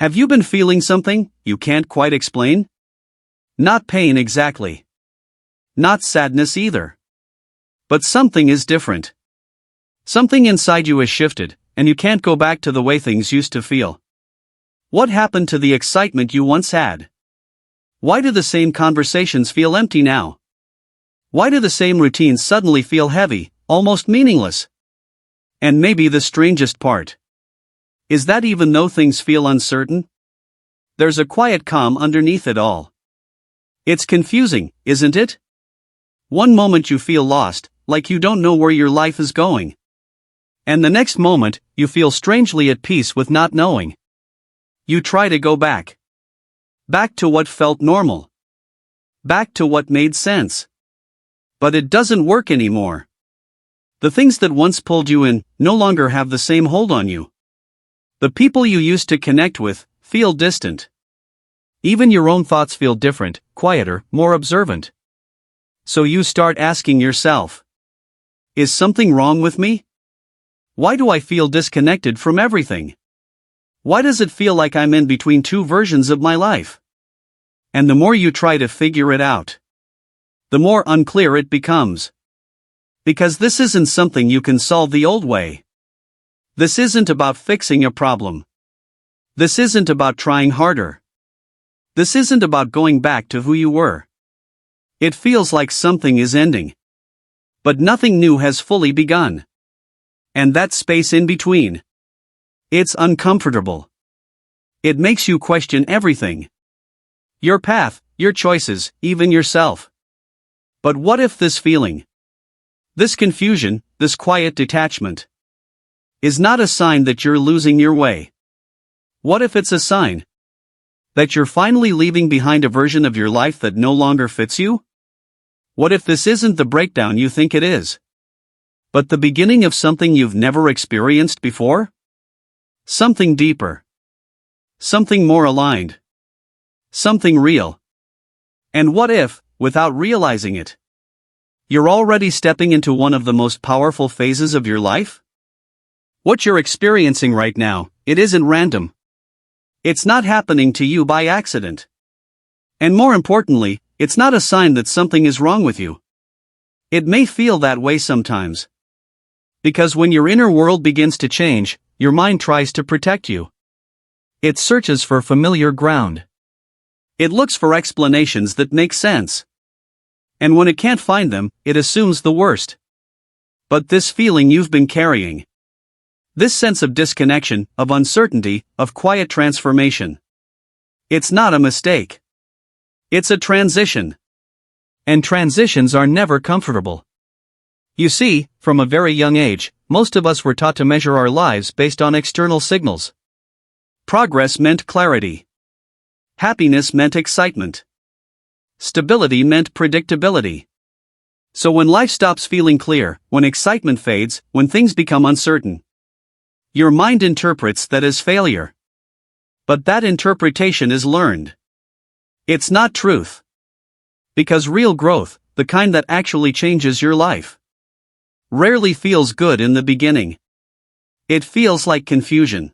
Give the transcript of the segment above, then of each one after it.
Have you been feeling something you can't quite explain? Not pain exactly. Not sadness either. But something is different. Something inside you has shifted, and you can't go back to the way things used to feel. What happened to the excitement you once had? Why do the same conversations feel empty now? Why do the same routines suddenly feel heavy, almost meaningless? And maybe the strangest part is that even though things feel uncertain, there's a quiet calm underneath it all. It's confusing, isn't it? One moment you feel lost, like you don't know where your life is going. And the next moment, you feel strangely at peace with not knowing. You try to go back. Back to what felt normal. Back to what made sense. But it doesn't work anymore. The things that once pulled you in no longer have the same hold on you. The people you used to connect with feel distant. Even your own thoughts feel different, quieter, more observant. So you start asking yourself, is something wrong with me? Why do I feel disconnected from everything? Why does it feel like I'm in between two versions of my life? And the more you try to figure it out, the more unclear it becomes. Because this isn't something you can solve the old way. This isn't about fixing a problem. This isn't about trying harder. This isn't about going back to who you were. It feels like something is ending. But nothing new has fully begun. And that space in between, it's uncomfortable. It makes you question everything. Your path, your choices, even yourself. But what if this feeling, this confusion, this quiet detachment, is not a sign that you're losing your way? What if it's a sign that you're finally leaving behind a version of your life that no longer fits you? What if this isn't the breakdown you think it is, but the beginning of something you've never experienced before? Something deeper. Something more aligned. Something real. And what if, without realizing it, you're already stepping into one of the most powerful phases of your life? What you're experiencing right now, it isn't random. It's not happening to you by accident. And more importantly, it's not a sign that something is wrong with you. It may feel that way sometimes. Because when your inner world begins to change, your mind tries to protect you. It searches for familiar ground. It looks for explanations that make sense. And when it can't find them, it assumes the worst. But this feeling you've been carrying, this sense of disconnection, of uncertainty, of quiet transformation, it's not a mistake. It's a transition. And transitions are never comfortable. You see, from a very young age, most of us were taught to measure our lives based on external signals. Progress meant clarity. Happiness meant excitement. Stability meant predictability. So when life stops feeling clear, when excitement fades, when things become uncertain, your mind interprets that as failure. But that interpretation is learned. It's not truth. Because real growth, the kind that actually changes your life, rarely feels good in the beginning. It feels like confusion.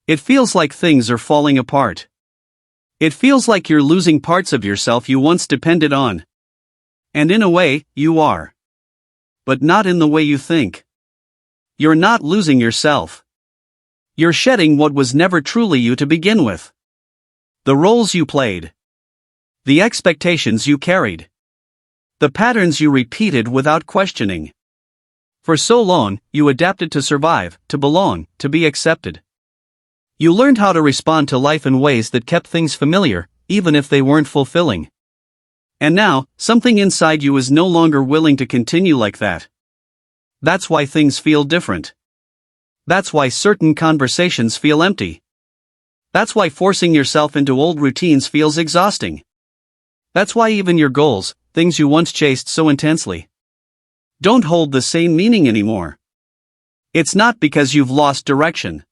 It feels like things are falling apart. It feels like you're losing parts of yourself you once depended on. And in a way, you are. But not in the way you think. You're not losing yourself. You're shedding what was never truly you to begin with. The roles you played. The expectations you carried. The patterns you repeated without questioning. For so long, you adapted to survive, to belong, to be accepted. You learned how to respond to life in ways that kept things familiar, even if they weren't fulfilling. And now, something inside you is no longer willing to continue like that. That's why things feel different. That's why certain conversations feel empty. That's why forcing yourself into old routines feels exhausting. That's why even your goals, things you once chased so intensely, don't hold the same meaning anymore. It's not because you've lost direction.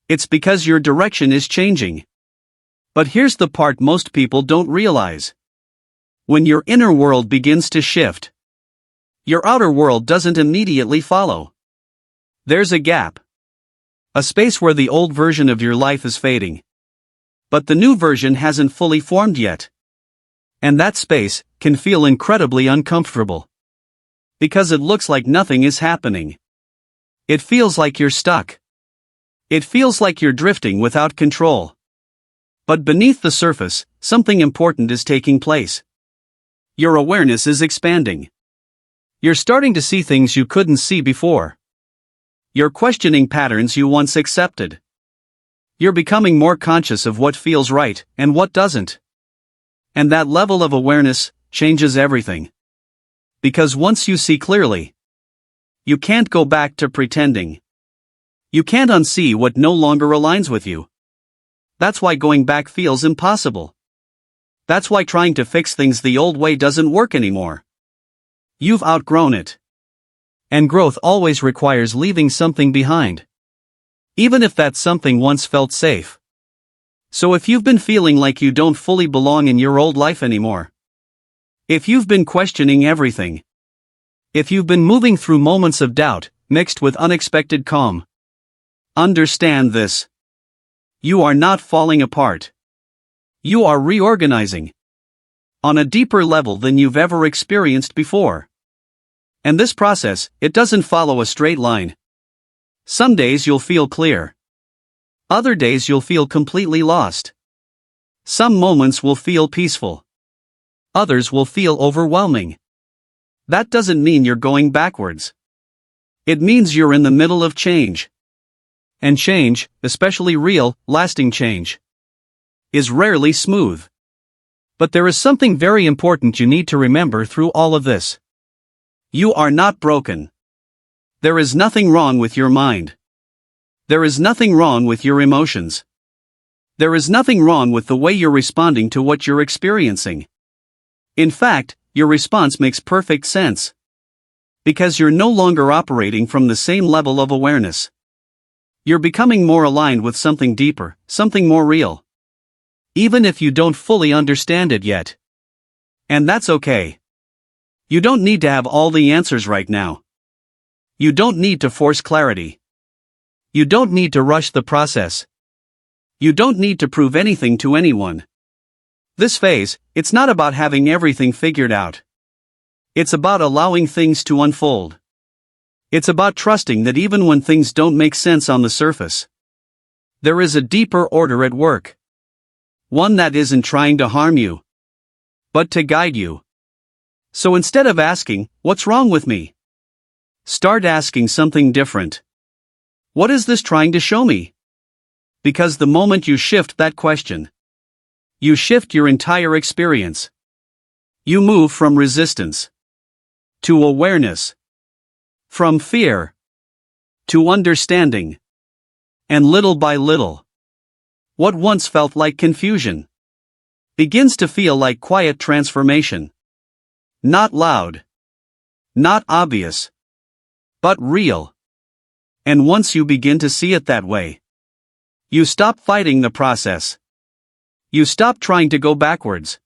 It's because your direction is changing. But here's the part most people don't realize. When your inner world begins to shift, your outer world doesn't immediately follow. There's a gap. A space where the old version of your life is fading, But the new version hasn't fully formed yet. And that space can feel incredibly uncomfortable. Because it looks like nothing is happening. It feels like you're stuck. It feels like you're drifting without control. But beneath the surface, something important is taking place. Your awareness is expanding. You're starting to see things you couldn't see before. You're questioning patterns you once accepted. You're becoming more conscious of what feels right and what doesn't. And that level of awareness changes everything. Because once you see clearly, you can't go back to pretending. You can't unsee what no longer aligns with you. That's why going back feels impossible. That's why trying to fix things the old way doesn't work anymore. You've outgrown it. And growth always requires leaving something behind. Even if that something once felt safe. So if you've been feeling like you don't fully belong in your old life anymore, if you've been questioning everything, if you've been moving through moments of doubt, mixed with unexpected calm, understand this. You are not falling apart. You are reorganizing. On a deeper level than you've ever experienced before. And this process, it doesn't follow a straight line. Some days you'll feel clear. Other days you'll feel completely lost. Some moments will feel peaceful. Others will feel overwhelming. That doesn't mean you're going backwards. It means you're in the middle of change. And change, especially real, lasting change, is rarely smooth. But there is something very important you need to remember through all of this. You are not broken. There is nothing wrong with your mind. There is nothing wrong with your emotions. There is nothing wrong with the way you're responding to what you're experiencing. In fact, your response makes perfect sense. Because you're no longer operating from the same level of awareness. You're becoming more aligned with something deeper, something more real. Even if you don't fully understand it yet. And that's okay. You don't need to have all the answers right now. You don't need to force clarity. You don't need to rush the process. You don't need to prove anything to anyone. This phase, it's not about having everything figured out. It's about allowing things to unfold. It's about trusting that even when things don't make sense on the surface, there is a deeper order at work. One that isn't trying to harm you, but to guide you. So instead of asking, "What's wrong with me?" start asking something different. What is this trying to show me? Because the moment you shift that question, you shift your entire experience. You move from resistance to awareness, from fear to understanding. And little by little, what once felt like confusion begins to feel like quiet transformation. Not loud, not obvious, but real. And once you begin to see it that way, you stop fighting the process. You stop trying to go backwards.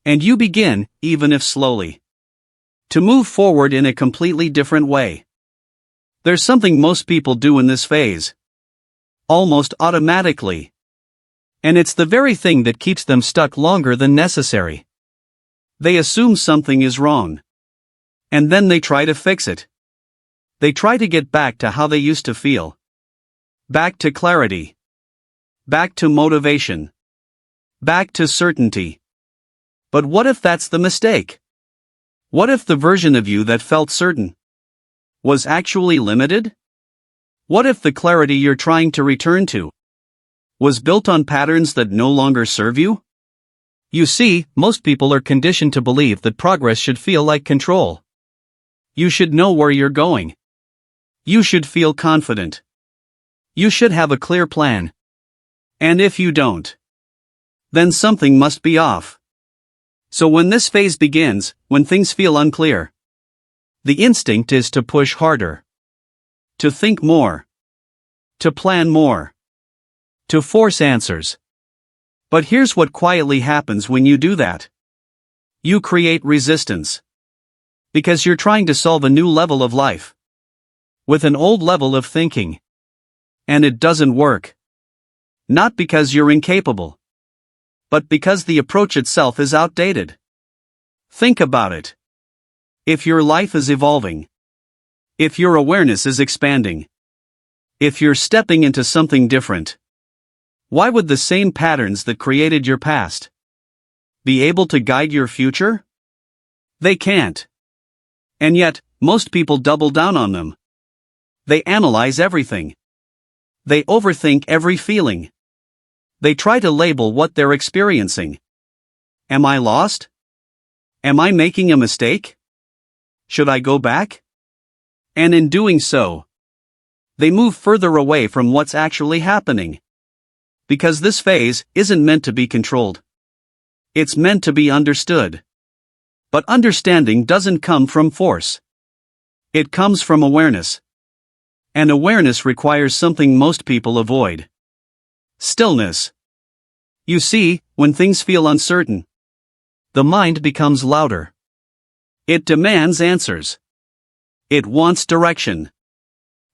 And you begin, even if slowly, to move forward in a completely different way. There's something most people do in this phase. Almost automatically. And it's the very thing that keeps them stuck longer than necessary. They assume something is wrong. And then they try to fix it. They try to get back to how they used to feel. Back to clarity. Back to motivation. Back to certainty. But what if that's the mistake? What if the version of you that felt certain was actually limited? What if the clarity you're trying to return to was built on patterns that no longer serve you? You see, most people are conditioned to believe that progress should feel like control. You should know where you're going. You should feel confident. You should have a clear plan. And if you don't, then something must be off. So when this phase begins, when things feel unclear, the instinct is to push harder. To think more. To plan more. To force answers. But here's what quietly happens when you do that. You create resistance. Because you're trying to solve a new level of life. With an old level of thinking. And it doesn't work. Not because you're incapable, but because the approach itself is outdated. Think about it. If your life is evolving, if your awareness is expanding, if you're stepping into something different, why would the same patterns that created your past be able to guide your future? They can't. And yet, most people double down on them. They analyze everything. They overthink every feeling. They try to label what they're experiencing. Am I lost? Am I making a mistake? Should I go back? And in doing so, they move further away from what's actually happening. Because this phase isn't meant to be controlled. It's meant to be understood. But understanding doesn't come from force. It comes from awareness. And awareness requires something most people avoid. Stillness. You see, when things feel uncertain, the mind becomes louder. It demands answers. It wants direction.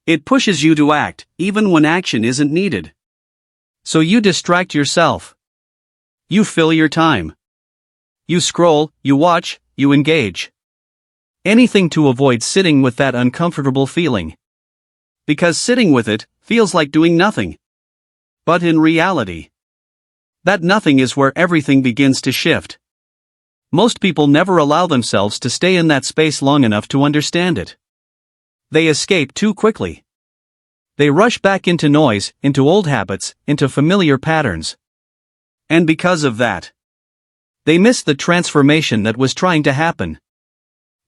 It pushes you to act, even when action isn't needed. So you distract yourself. You fill your time. You scroll, you watch, you engage. Anything to avoid sitting with that uncomfortable feeling. Because sitting with it feels like doing nothing. But in reality, that nothing is where everything begins to shift. Most people never allow themselves to stay in that space long enough to understand it. They escape too quickly. They rush back into noise, into old habits, into familiar patterns. And because of that, they miss the transformation that was trying to happen.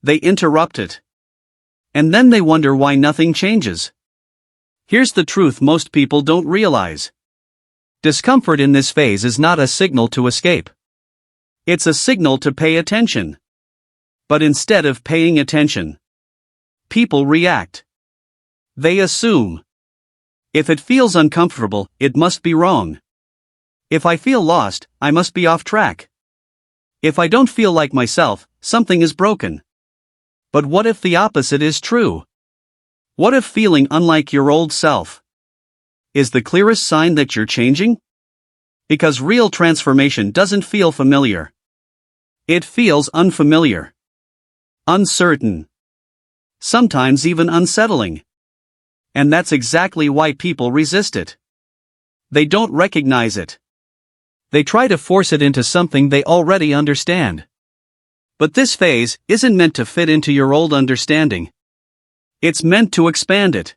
They interrupt it. And then they wonder why nothing changes. Here's the truth most people don't realize. Discomfort in this phase is not a signal to escape. It's a signal to pay attention. But instead of paying attention, people react. They assume. If it feels uncomfortable, it must be wrong. If I feel lost, I must be off track. If I don't feel like myself, something is broken. But what if the opposite is true? What if feeling unlike your old self is the clearest sign that you're changing? Because real transformation doesn't feel familiar. It feels unfamiliar. Uncertain. Sometimes even unsettling. And that's exactly why people resist it. They don't recognize it. They try to force it into something they already understand. But this phase isn't meant to fit into your old understanding. It's meant to expand it.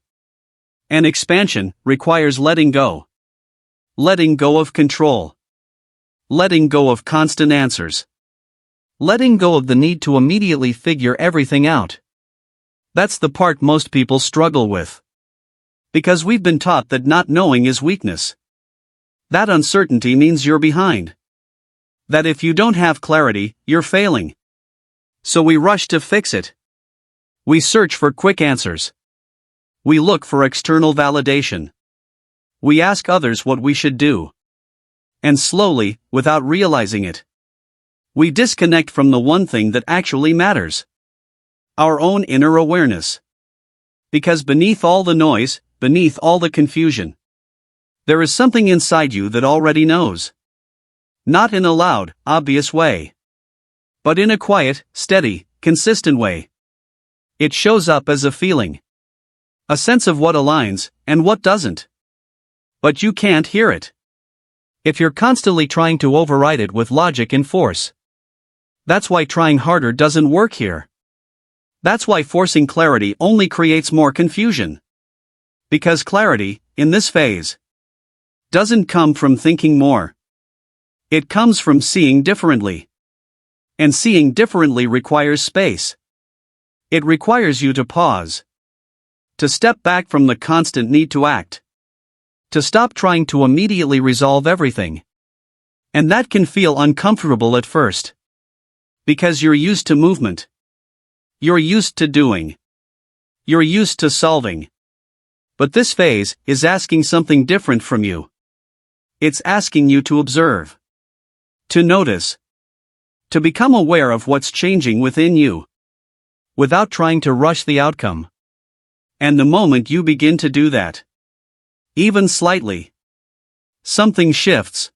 And expansion requires letting go. Letting go of control. Letting go of constant answers. Letting go of the need to immediately figure everything out. That's the part most people struggle with. Because we've been taught that not knowing is weakness. That uncertainty means you're behind. That if you don't have clarity, you're failing. So we rush to fix it. We search for quick answers. We look for external validation. We ask others what we should do. And slowly, without realizing it, we disconnect from the one thing that actually matters. Our own inner awareness. Because beneath all the noise, beneath all the confusion, there is something inside you that already knows. Not in a loud, obvious way. But in a quiet, steady, consistent way. It shows up as a feeling. A sense of what aligns, and what doesn't. But you can't hear it. If you're constantly trying to override it with logic and force. That's why trying harder doesn't work here. That's why forcing clarity only creates more confusion. Because clarity, in this phase, doesn't come from thinking more. It comes from seeing differently. And seeing differently requires space. It requires you to pause. To step back from the constant need to act. To stop trying to immediately resolve everything. And that can feel uncomfortable at first. Because you're used to movement. You're used to doing. You're used to solving. But this phase is asking something different from you. It's asking you to observe. To notice. To become aware of what's changing within you. Without trying to rush the outcome. And the moment you begin to do that, even slightly, Something shifts.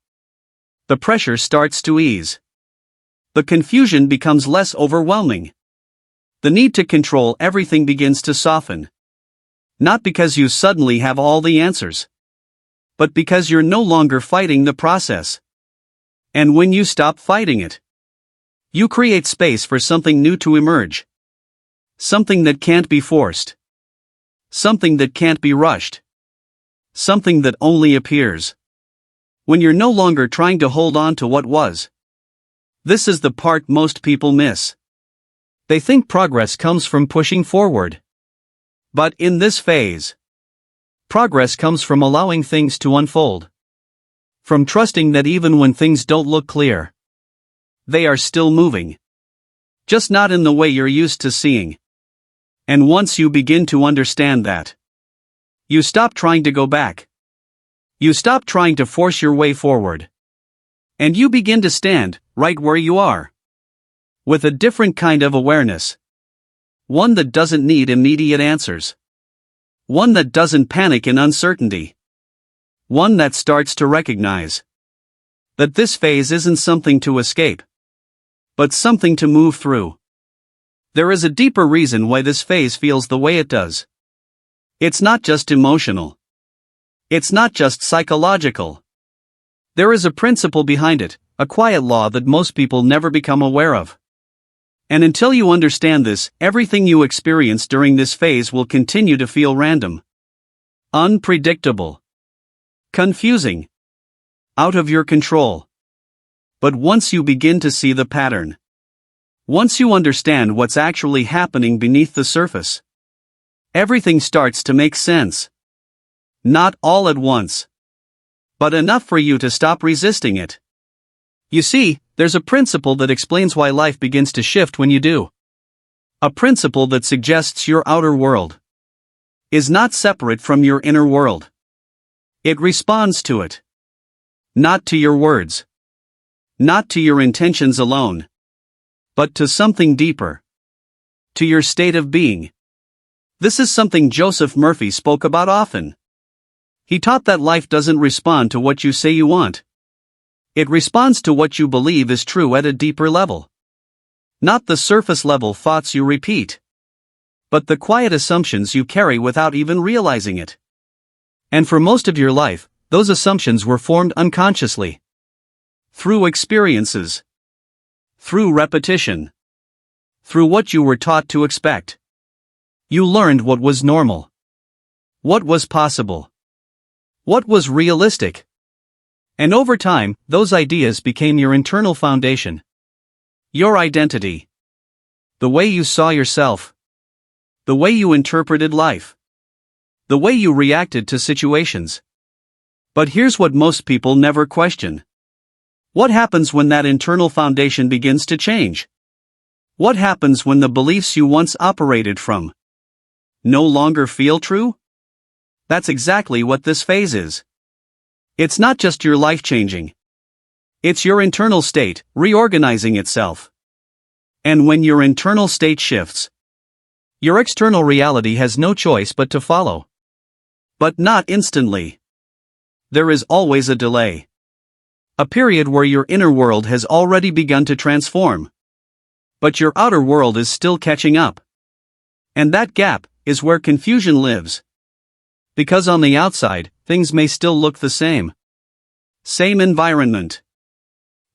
The pressure starts to ease. The confusion becomes less overwhelming. The need to control everything begins to soften. Not because you suddenly have all the answers, but because you're no longer fighting the process. And when you stop fighting it, you create space for something new to emerge. Something that can't be forced. Something that can't be rushed. Something that only appears when you're no longer trying to hold on to what was. This is the part most people miss. They think progress comes from pushing forward. But in this phase, progress comes from allowing things to unfold. From trusting that even when things don't look clear, they are still moving. Just not in the way you're used to seeing. And once you begin to understand that, you stop trying to go back. You stop trying to force your way forward. And you begin to stand right where you are. With a different kind of awareness. One that doesn't need immediate answers. One that doesn't panic in uncertainty. One that starts to recognize that this phase isn't something to escape, but something to move through. There is a deeper reason why this phase feels the way it does. It's not just emotional. It's not just psychological. There is a principle behind it, a quiet law that most people never become aware of. And until you understand this, everything you experience during this phase will continue to feel random, unpredictable, confusing, out of your control. But once you begin to see the pattern, once you understand what's actually happening beneath the surface, everything starts to make sense. Not all at once, but enough for you to stop resisting it. You see, there's a principle that explains why life begins to shift when you do. A principle that suggests your outer world is not separate from your inner world. It responds to it. Not to your words. Not to your intentions alone. But to something deeper. To your state of being. This is something Joseph Murphy spoke about often. He taught that life doesn't respond to what you say you want. It responds to what you believe is true at a deeper level. Not the surface level thoughts you repeat, but the quiet assumptions you carry without even realizing it. And for most of your life, those assumptions were formed unconsciously. Through experiences. Through repetition. Through what you were taught to expect. You learned what was normal. What was possible. What was realistic? And over time, those ideas became your internal foundation. Your identity. The way you saw yourself. The way you interpreted life. The way you reacted to situations. But here's what most people never question. What happens when that internal foundation begins to change? What happens when the beliefs you once operated from no longer feel true? That's exactly what this phase is. It's not just your life changing. It's your internal state reorganizing itself. And when your internal state shifts, your external reality has no choice but to follow. But not instantly. There is always a delay. A period where your inner world has already begun to transform. But your outer world is still catching up. And that gap is where confusion lives. Because on the outside, things may still look the same. Same environment.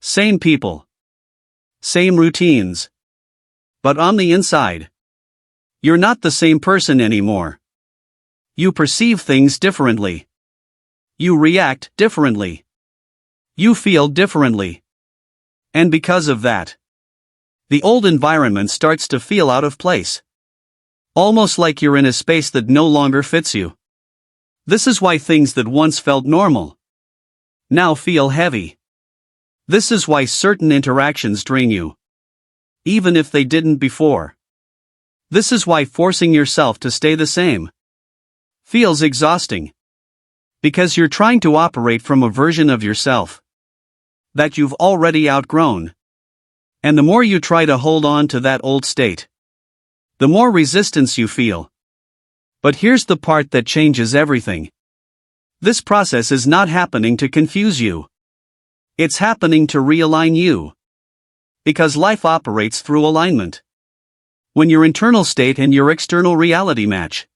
Same people. Same routines. But on the inside, you're not the same person anymore. You perceive things differently. You react differently. You feel differently. And because of that, the old environment starts to feel out of place. Almost like you're in a space that no longer fits you. This is why things that once felt normal now feel heavy. This is why certain interactions drain you, even if they didn't before. This is why forcing yourself to stay the same feels exhausting. Because you're trying to operate from a version of yourself that you've already outgrown. And the more you try to hold on to that old state, the more resistance you feel. But here's the part that changes everything. This process is not happening to confuse you. It's happening to realign you. Because life operates through alignment. When your internal state and your external reality match,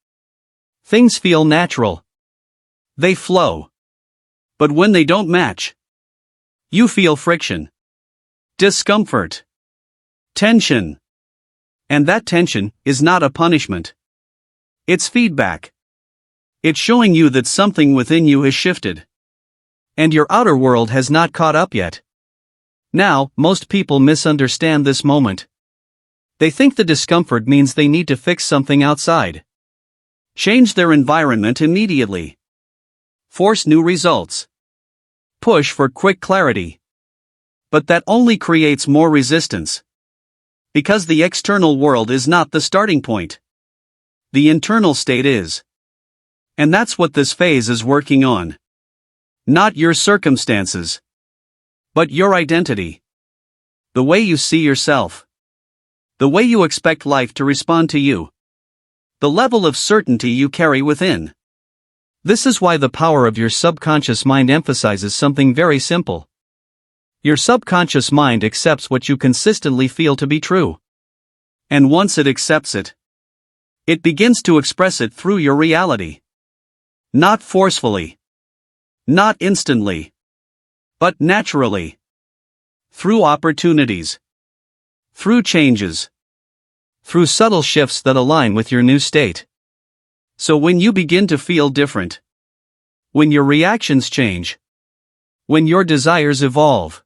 things feel natural. They flow. But when they don't match, you feel friction, discomfort, tension. And that tension is not a punishment. It's feedback. It's showing you that something within you has shifted. And your outer world has not caught up yet. Now, most people misunderstand this moment. They think the discomfort means they need to fix something outside. Change their environment immediately. Force new results. Push for quick clarity. But that only creates more resistance. Because the external world is not the starting point. The internal state is. And that's what this phase is working on. Not your circumstances, but your identity. The way you see yourself. The way you expect life to respond to you. The level of certainty you carry within. This is why the power of your subconscious mind emphasizes something very simple. Your subconscious mind accepts what you consistently feel to be true. And once it accepts it, it begins to express it through your reality. Not forcefully. Not instantly. But naturally. Through opportunities. Through changes. Through subtle shifts that align with your new state. So when you begin to feel different, when your reactions change, when your desires evolve,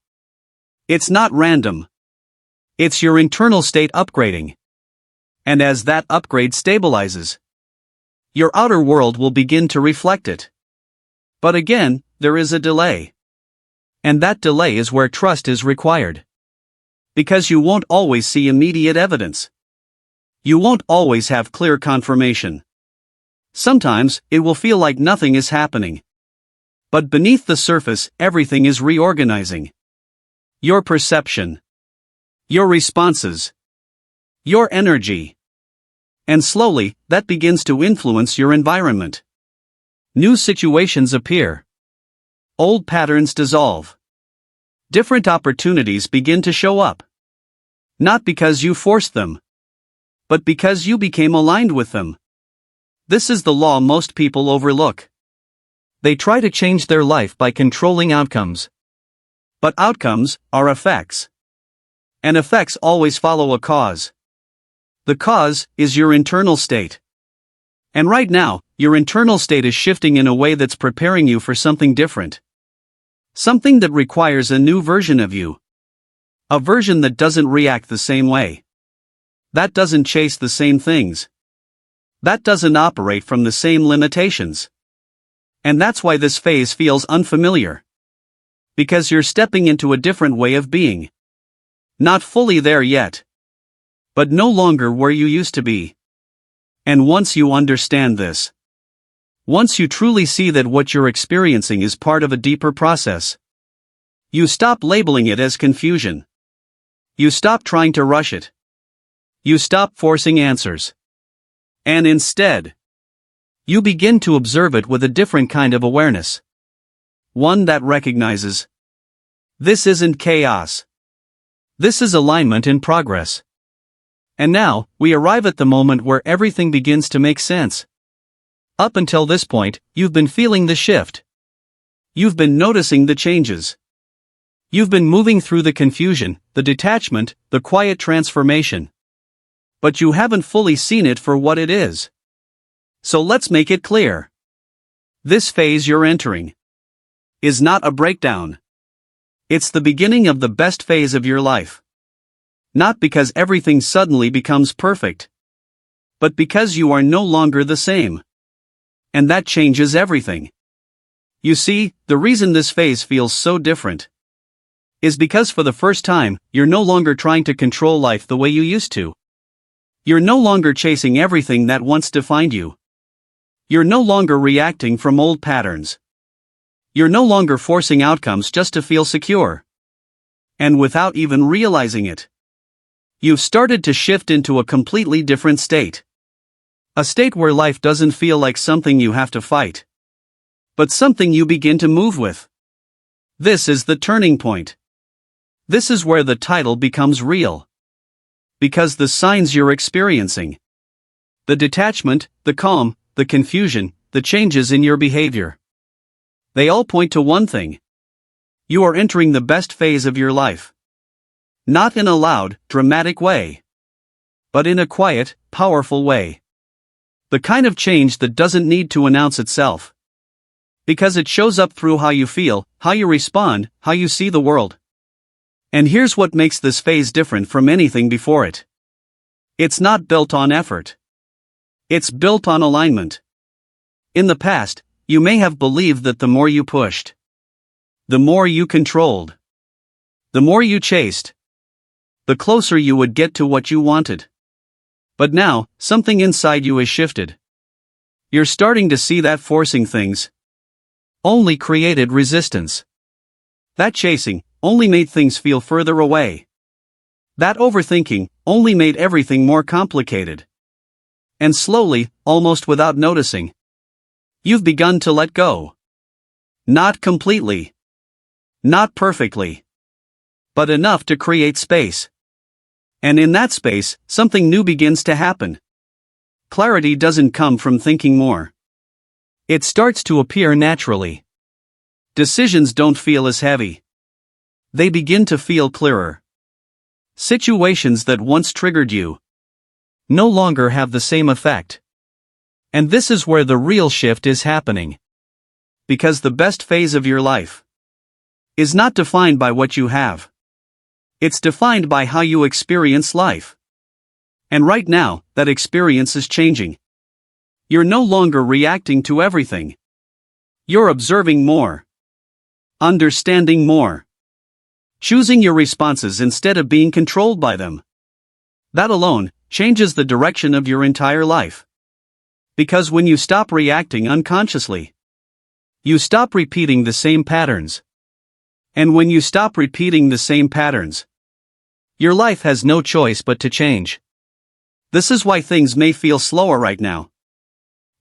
it's not random. It's your internal state upgrading. And as that upgrade stabilizes, your outer world will begin to reflect it. But again, there is a delay. And that delay is where trust is required. Because you won't always see immediate evidence. You won't always have clear confirmation. Sometimes, it will feel like nothing is happening. But beneath the surface, everything is reorganizing. Your perception. Your responses. Your energy. And slowly, that begins to influence your environment. New situations appear. Old patterns dissolve. Different opportunities begin to show up. Not because you forced them, but because you became aligned with them. This is the law most people overlook. They try to change their life by controlling outcomes. But outcomes are effects. And effects always follow a cause. The cause is your internal state. And right now, your internal state is shifting in a way that's preparing you for something different. Something that requires a new version of you. A version that doesn't react the same way. That doesn't chase the same things. That doesn't operate from the same limitations. And that's why this phase feels unfamiliar. Because you're stepping into a different way of being. Not fully there yet. But no longer where you used to be. And once you understand this, once you truly see that what you're experiencing is part of a deeper process, you stop labeling it as confusion. You stop trying to rush it. You stop forcing answers. And instead, you begin to observe it with a different kind of awareness. One that recognizes, this isn't chaos. This is alignment in progress. And now, we arrive at the moment where everything begins to make sense. Up until this point, you've been feeling the shift. You've been noticing the changes. You've been moving through the confusion, the detachment, the quiet transformation. But you haven't fully seen it for what it is. So let's make it clear. This phase you're entering is not a breakdown. It's the beginning of the best phase of your life. Not because everything suddenly becomes perfect, but because you are no longer the same. And that changes everything. You see, the reason this phase feels so different is because for the first time, you're no longer trying to control life the way you used to. You're no longer chasing everything that once defined you. You're no longer reacting from old patterns. You're no longer forcing outcomes just to feel secure. And without even realizing it, you've started to shift into a completely different state. A state where life doesn't feel like something you have to fight. but something you begin to move with. This is the turning point. This is where the title becomes real. Because the signs you're experiencing, the detachment, the calm, the confusion, the changes in your behavior, they all point to one thing. You are entering the best phase of your life. Not in a loud, dramatic way, but in a quiet, powerful way. The kind of change that doesn't need to announce itself. Because it shows up through how you feel, how you respond, how you see the world. And here's what makes this phase different from anything before it. It's not built on effort. It's built on alignment. In the past, you may have believed that the more you pushed, the more you controlled, the more you chased, the closer you would get to what you wanted. But now, something inside you has shifted. You're starting to see that forcing things only created resistance. That chasing only made things feel further away. That overthinking only made everything more complicated. And slowly, almost without noticing, you've begun to let go. Not completely. Not perfectly. But enough to create space. And in that space, something new begins to happen. Clarity doesn't come from thinking more. It starts to appear naturally. Decisions don't feel as heavy. They begin to feel clearer. Situations that once triggered you no longer have the same effect. And this is where the real shift is happening. Because the best phase of your life is not defined by what you have. It's defined by how you experience life. And right now, that experience is changing. You're no longer reacting to everything. You're observing more. Understanding more. Choosing your responses instead of being controlled by them. That alone changes the direction of your entire life. Because when you stop reacting unconsciously, you stop repeating the same patterns. And when you stop repeating the same patterns, your life has no choice but to change. This is why things may feel slower right now.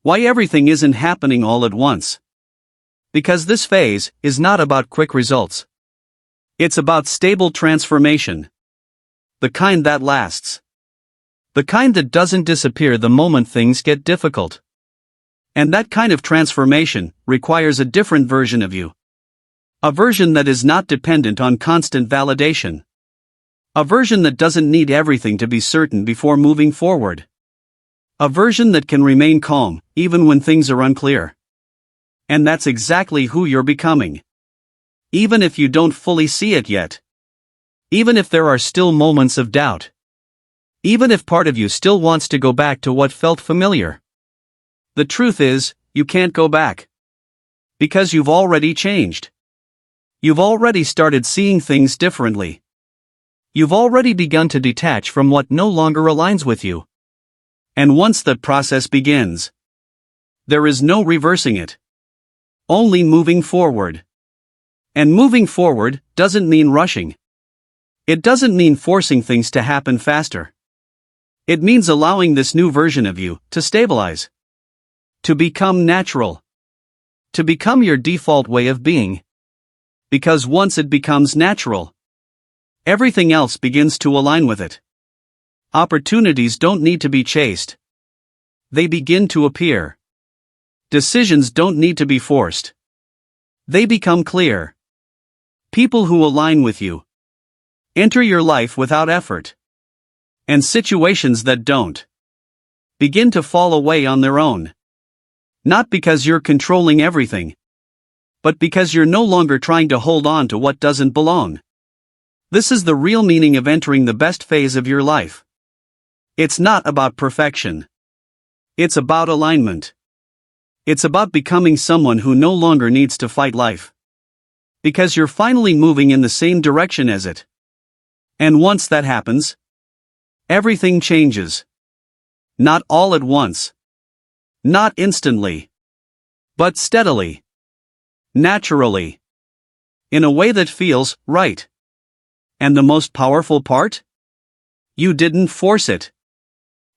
Why everything isn't happening all at once. Because this phase is not about quick results. It's about stable transformation. The kind that lasts. The kind that doesn't disappear the moment things get difficult. And that kind of transformation requires a different version of you. A version that is not dependent on constant validation. A version that doesn't need everything to be certain before moving forward. A version that can remain calm, even when things are unclear. And that's exactly who you're becoming. Even if you don't fully see it yet. Even if there are still moments of doubt. Even if part of you still wants to go back to what felt familiar. The truth is, you can't go back. Because you've already changed. You've already started seeing things differently. You've already begun to detach from what no longer aligns with you. And once that process begins, there is no reversing it. Only moving forward. And moving forward doesn't mean rushing. It doesn't mean forcing things to happen faster. It means allowing this new version of you to stabilize. To become natural. To become your default way of being. Because once it becomes natural, everything else begins to align with it. Opportunities don't need to be chased. They begin to appear. Decisions don't need to be forced. They become clear. People who align with you enter your life without effort. And situations that don't begin to fall away on their own. Not because you're controlling everything, but because you're no longer trying to hold on to what doesn't belong. This is the real meaning of entering the best phase of your life. It's not about perfection. It's about alignment. It's about becoming someone who no longer needs to fight life. Because you're finally moving in the same direction as it. And once that happens, everything changes. Not all at once. Not instantly. But steadily. Naturally. In a way that feels right. And the most powerful part? You didn't force it.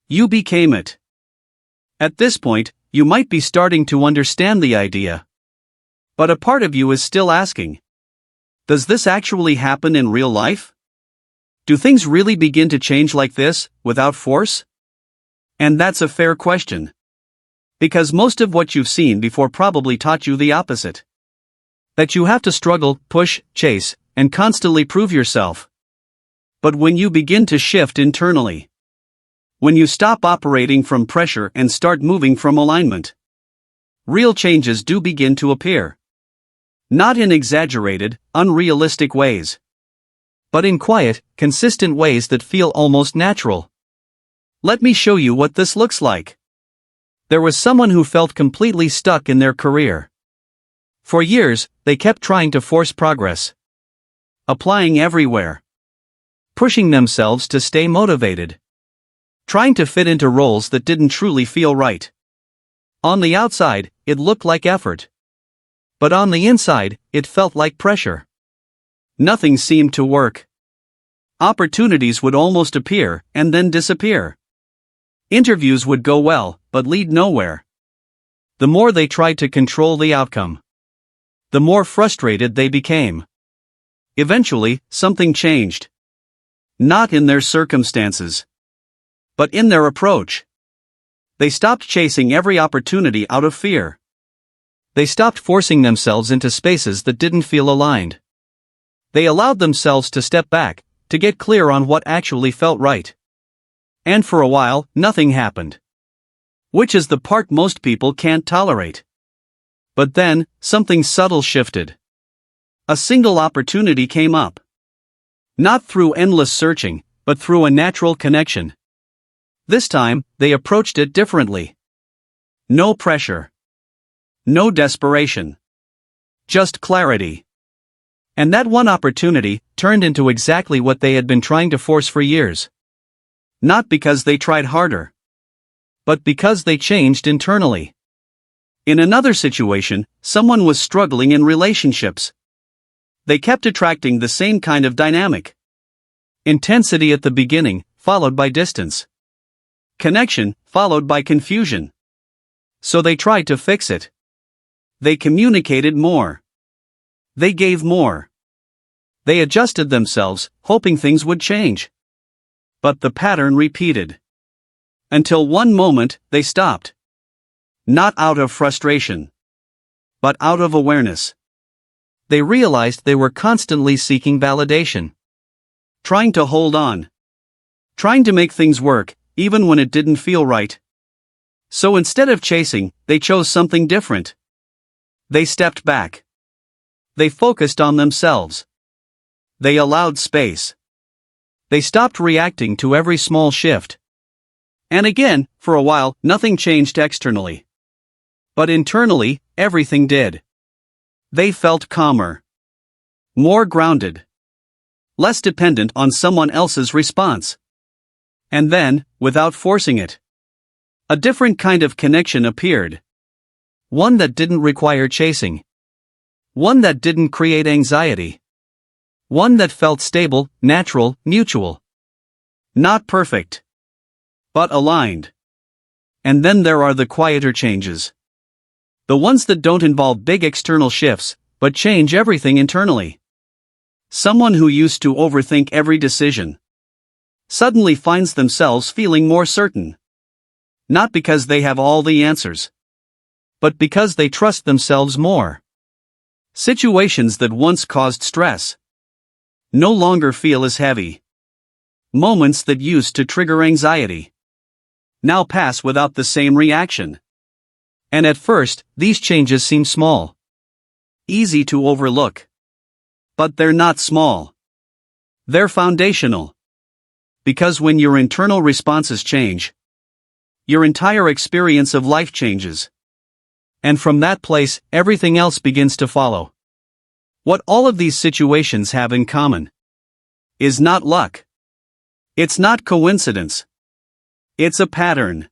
You became it. At this point, you might be starting to understand the idea But a part of you is still asking, does this actually happen in real life? Do things really begin to change like this, without force? And that's a fair question. Because most of what you've seen before probably taught you the opposite. That you have to struggle, push, chase, and constantly prove yourself. But when you begin to shift internally, when you stop operating from pressure and start moving from alignment, real changes do begin to appear. Not in exaggerated, unrealistic ways, but in quiet, consistent ways that feel almost natural. Let me show you what this looks like. There was someone who felt completely stuck in their career. For years, they kept trying to force progress. Applying everywhere. Pushing themselves to stay motivated. Trying to fit into roles that didn't truly feel right. On the outside, it looked like effort. But on the inside, it felt like pressure. Nothing seemed to work. Opportunities would almost appear and then disappear. Interviews would go well, but lead nowhere. The more they tried to control the outcome, the more frustrated they became. Eventually, something changed. Not in their circumstances, but in their approach. They stopped chasing every opportunity out of fear. They stopped forcing themselves into spaces that didn't feel aligned. They allowed themselves to step back, to get clear on what actually felt right. And for a while, nothing happened. Which is the part most people can't tolerate. But then, something subtle shifted. A single opportunity came up. Not through endless searching, but through a natural connection. This time, they approached it differently. No pressure. No desperation. Just clarity. And that one opportunity turned into exactly what they had been trying to force for years. Not because they tried harder, but because they changed internally. In another situation, someone was struggling in relationships. They kept attracting the same kind of dynamic. Intensity at the beginning, followed by distance. Connection, followed by confusion. So they tried to fix it. They communicated more. They gave more. They adjusted themselves, hoping things would change. But the pattern repeated. Until one moment, they stopped. Not out of frustration, but out of awareness. They realized they were constantly seeking validation. Trying to hold on. Trying to make things work, even when it didn't feel right. So instead of chasing, they chose something different. They stepped back. They focused on themselves. They allowed space. They stopped reacting to every small shift. And again, for a while, nothing changed externally. But internally, everything did. They felt calmer. More grounded. Less dependent on someone else's response. And then, without forcing it, a different kind of connection appeared. One that didn't require chasing. One that didn't create anxiety. One that felt stable, natural, mutual. Not perfect, but aligned. And then there are the quieter changes. The ones that don't involve big external shifts, but change everything internally. Someone who used to overthink every decision suddenly finds themselves feeling more certain. Not because they have all the answers, but because they trust themselves more. Situations that once caused stress no longer feel as heavy. Moments that used to trigger anxiety now pass without the same reaction. And at first, these changes seem small. Easy to overlook. But they're not small. They're foundational. Because when your internal responses change, your entire experience of life changes. And from that place, everything else begins to follow. What all of these situations have in common is not luck. It's not coincidence. It's a pattern.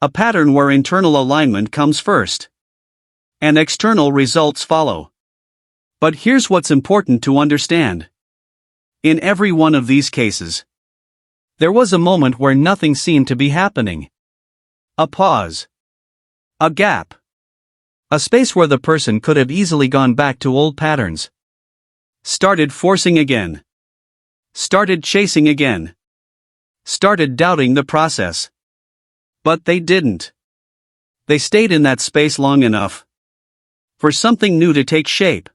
A pattern where internal alignment comes first. And external results follow. But here's what's important to understand. In every one of these cases, there was a moment where nothing seemed to be happening. A pause. A gap. A space where the person could have easily gone back to old patterns. Started forcing again. Started chasing again. Started doubting the process. But they didn't. They stayed in that space long enough for something new to take shape.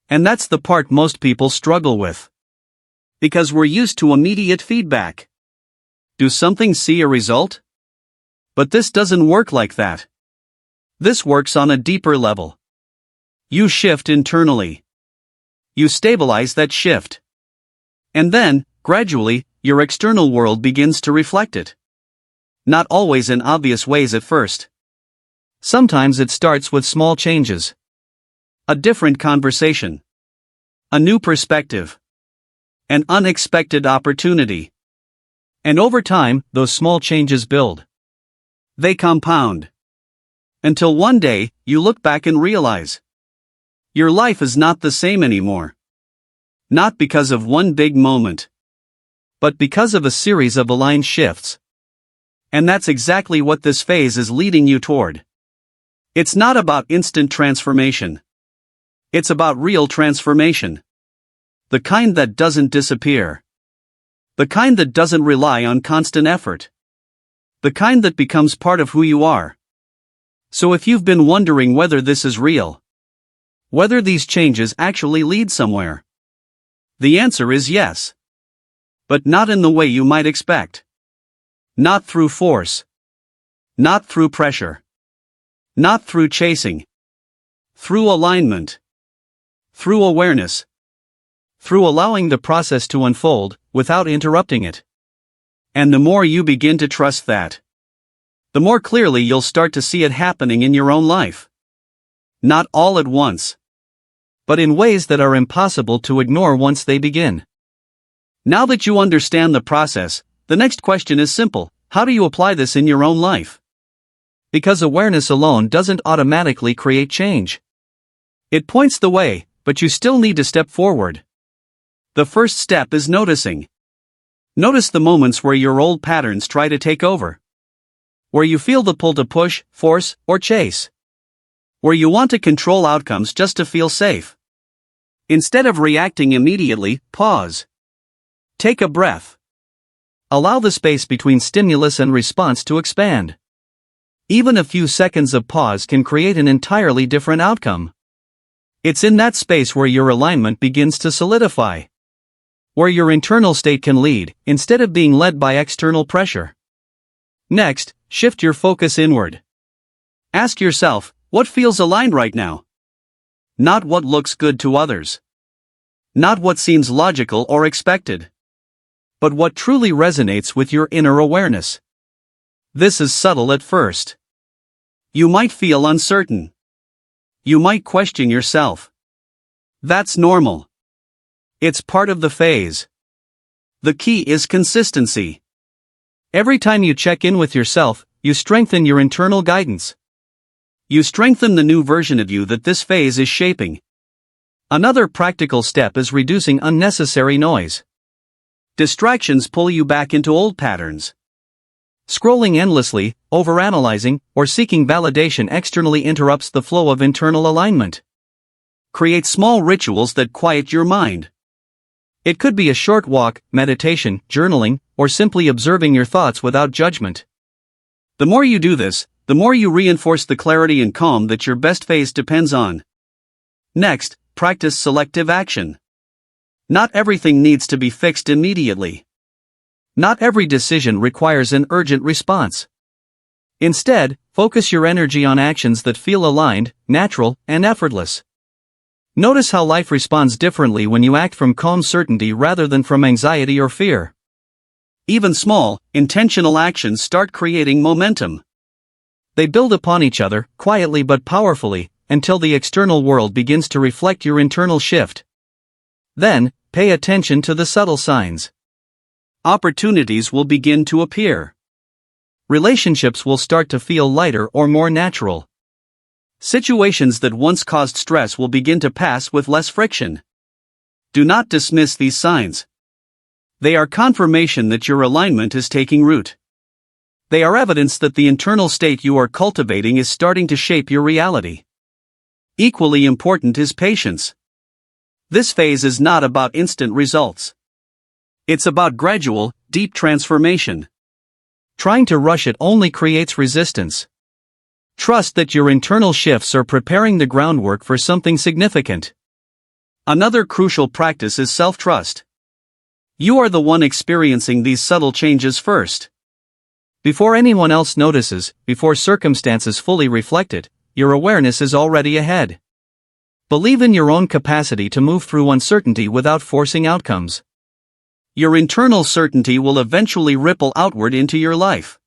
And that's the part most people struggle with. Because we're used to immediate feedback. Do something see a result? But this doesn't work like that. This works on a deeper level. You shift internally. You stabilize that shift. And then, gradually, your external world begins to reflect it. Not always in obvious ways at first. Sometimes it starts with small changes. A different conversation. A new perspective. An unexpected opportunity. And over time, those small changes build. They compound. Until one day, you look back and realize your life is not the same anymore. Not because of one big moment, but because of a series of aligned shifts. And that's exactly what this phase is leading you toward. It's not about instant transformation. It's about real transformation. The kind that doesn't disappear. The kind that doesn't rely on constant effort. The kind that becomes part of who you are. So if you've been wondering whether this is real, whether these changes actually lead somewhere, the answer is yes. But not in the way you might expect. Not through force. Not through pressure. Not through chasing. Through alignment. Through awareness. Through allowing the process to unfold, without interrupting it. And the more you begin to trust that, the more clearly you'll start to see it happening in your own life. Not all at once, but in ways that are impossible to ignore once they begin. Now that you understand the process, the next question is simple: how do you apply this in your own life? Because awareness alone doesn't automatically create change. It points the way, but you still need to step forward. The first step is noticing. Notice the moments where your old patterns try to take over. Where you feel the pull to push, force, or chase. Where you want to control outcomes just to feel safe. Instead of reacting immediately, pause. Take a breath. Allow the space between stimulus and response to expand. Even a few seconds of pause can create an entirely different outcome. It's in that space where your alignment begins to solidify. Where your internal state can lead, instead of being led by external pressure. Next, shift your focus inward. Ask yourself, what feels aligned right now? Not what looks good to others. Not what seems logical or expected. But what truly resonates with your inner awareness. This is subtle at first. You might feel uncertain. You might question yourself. That's normal. It's part of the phase. The key is consistency. Every time you check in with yourself, you strengthen your internal guidance. You strengthen the new version of you that this phase is shaping. Another practical step is reducing unnecessary noise. Distractions pull you back into old patterns. Scrolling endlessly, overanalyzing, or seeking validation externally interrupts the flow of internal alignment. Create small rituals that quiet your mind. It could be a short walk, meditation, journaling, or simply observing your thoughts without judgment. The more you do this, the more you reinforce the clarity and calm that your best phase depends on. Next, practice selective action. Not everything needs to be fixed immediately. Not every decision requires an urgent response. Instead, focus your energy on actions that feel aligned, natural, and effortless. Notice how life responds differently when you act from calm certainty rather than from anxiety or fear. Even small, intentional actions start creating momentum. They build upon each other, quietly but powerfully, until the external world begins to reflect your internal shift. Then, pay attention to the subtle signs. Opportunities will begin to appear. Relationships will start to feel lighter or more natural. Situations that once caused stress will begin to pass with less friction. Do not dismiss these signs. They are confirmation that your alignment is taking root. They are evidence that the internal state you are cultivating is starting to shape your reality. Equally important is patience. This phase is not about instant results. It's about gradual, deep transformation. Trying to rush it only creates resistance. Trust that your internal shifts are preparing the groundwork for something significant. Another crucial practice is self-trust. You are the one experiencing these subtle changes first. Before anyone else notices, before circumstances fully reflect it, your awareness is already ahead. Believe in your own capacity to move through uncertainty without forcing outcomes. Your internal certainty will eventually ripple outward into your life.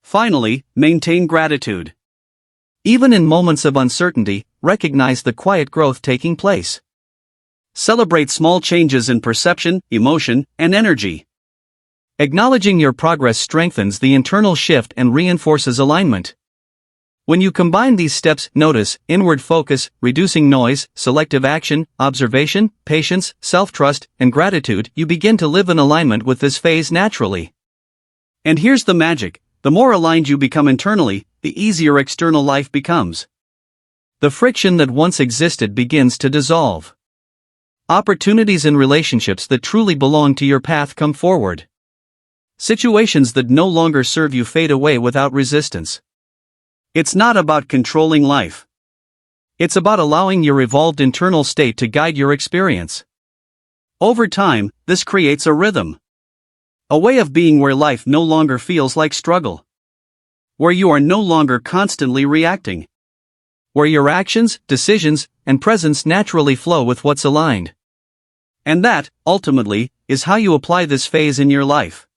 Finally, maintain gratitude. Even in moments of uncertainty, recognize the quiet growth taking place. Celebrate small changes in perception, emotion, and energy. Acknowledging your progress strengthens the internal shift and reinforces alignment. When you combine these steps, notice, inward focus, reducing noise, selective action, observation, patience, self-trust, and gratitude, you begin to live in alignment with this phase naturally. And here's the magic: the more aligned you become internally, the easier external life becomes. The friction that once existed begins to dissolve. Opportunities in relationships that truly belong to your path come forward. Situations that no longer serve you fade away without resistance. It's not about controlling life. It's about allowing your evolved internal state to guide your experience. Over time, this creates a rhythm. A way of being where life no longer feels like struggle. Where you are no longer constantly reacting. Where your actions, decisions, and presence naturally flow with what's aligned. And that, ultimately, is how you apply this phase in your life.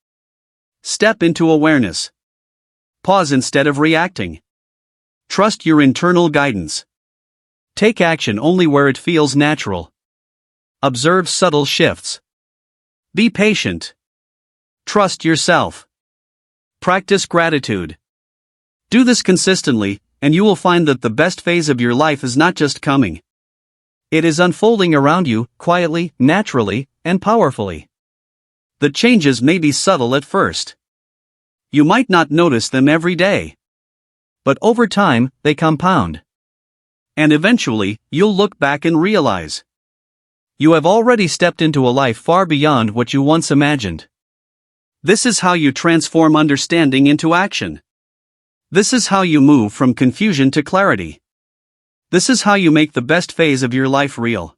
Step into awareness. Pause instead of reacting. Trust your internal guidance. Take action only where it feels natural. Observe subtle shifts. Be patient. Trust yourself. Practice gratitude. Do this consistently, and you will find that the best phase of your life is not just coming. It is unfolding around you, quietly, naturally, and powerfully. The changes may be subtle at first. You might not notice them every day. But over time, they compound. And eventually, you'll look back and realize you have already stepped into a life far beyond what you once imagined. This is how you transform understanding into action. This is how you move from confusion to clarity. This is how you make the best phase of your life real.